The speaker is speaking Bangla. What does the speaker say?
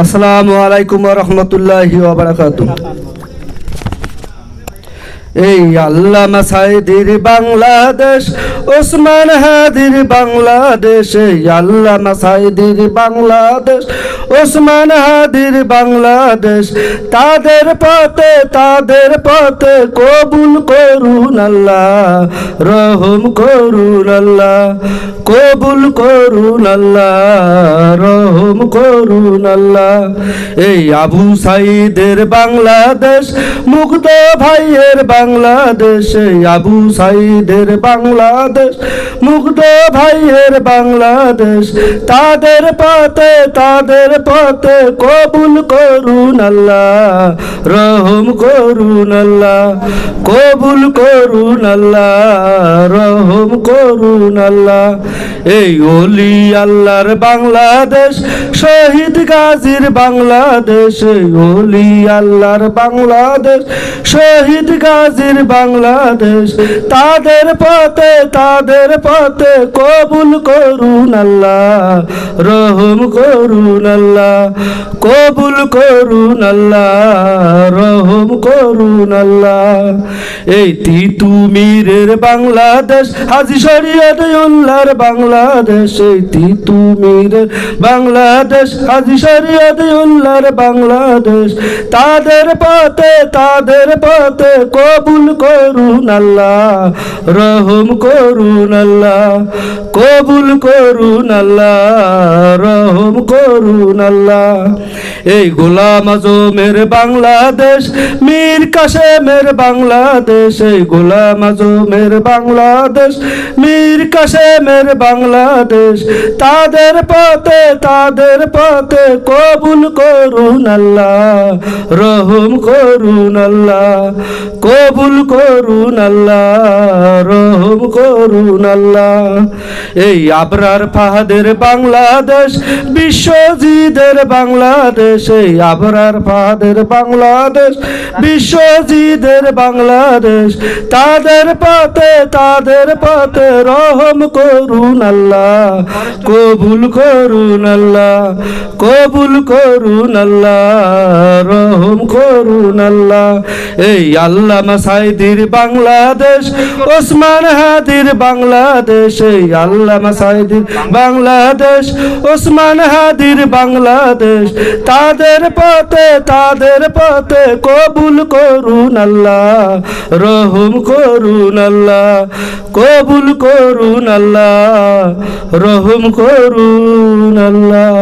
আসসালামু আলাইকুম ওয়া রাহমাতুল্লাহি ওয়া বারাকাতুহু। এই আল্লামা সাঈদীর বাংলাদেশ, ওসমান হাদির বাংলাদেশ। এই আল্লামা সাঈদীর বাংলাদেশ, ওসমান হাদির বাংলাদেশ। তাদের পথে কবুল করুন আল্লাহ, রহম করুন আল্লাহ, কবুল করুন আল্লাহ, রহম করুন আল্লাহ। এই আবু সাঈদের বাংলাদেশ, মুগ্ধ ভাইয়ের বাংলাদেশ। এই আবু সাঈদের বাংলাদেশ, মুগ্ধ ভাইয়ের বাংলাদেশ। তাদের পথে কবুল করুন আল্লাহ, রহম করুন আল্লাহ, কবুল করুন আল্লাহ, রহম করুন আল্লাহ। এই ওলি আল্লাহর বাংলাদেশ, শহীদ গাজীর বাংলাদেশ। এই ওলি আল্লাহর বাংলাদেশ, শহীদ গাজীর বাংলাদেশ। তাদের পথে কবুল করুন আল্লাহ, রহম করুন আল্লাহ, কবুল করুন আল্লাহ, রহম করুন আল্লাহ। এই তিতুমীরের বাংলাদেশ, হাজী শরীয়তুল্লাহর বাংলাদেশ। এই তিতুমীরের বাংলাদেশ, হাজী শরীয়তুল্লাহর বাংলাদেশ। তাদের পথে কবুল করুন আল্লাহ, রহম করুন আল্লাহ, কবুল করুন আল্লাহ, রহম করুন আল্লাহ। এই গোলাম আজমের বাংলাদেশ, মীর কাসেমের বাংলাদেশ। এই গোলাম আজমের বাংলাদেশ, মীর কাসেমের বাংলাদেশ। তাদের পথে কবুল করুন আল্লাহ, রহম করুন আল্লাহ, কবুল করুন আল্লাহ, রহম করুন আল্লাহ। এই আবরার ফাহাদের বাংলাদেশ, বিশ্বজিদের বাংলাদেশ। এই আবরার ফাহাদের বাংলাদেশ, বিশ্বজিদের বাংলাদেশ। তাদের পথে রহম করুন আল্লাহ, কবুল করুন আল্লাহ, কবুল করুন আল্লাহ, রহম করুন আল্লাহ। এই আল্লামা সাঈদীর বাংলাদেশ, ওসমান হাদির বাংলাদেশ। এই আল্লামা সাঈদীর বাংলাদেশ, ওসমান হাদির বাংলাদেশ। তাদের পথে কবুল করুন আল্লাহ, রহম করুন আল্লাহ, কবুল করুন আল্লাহ, রহম করুন আল্লাহ।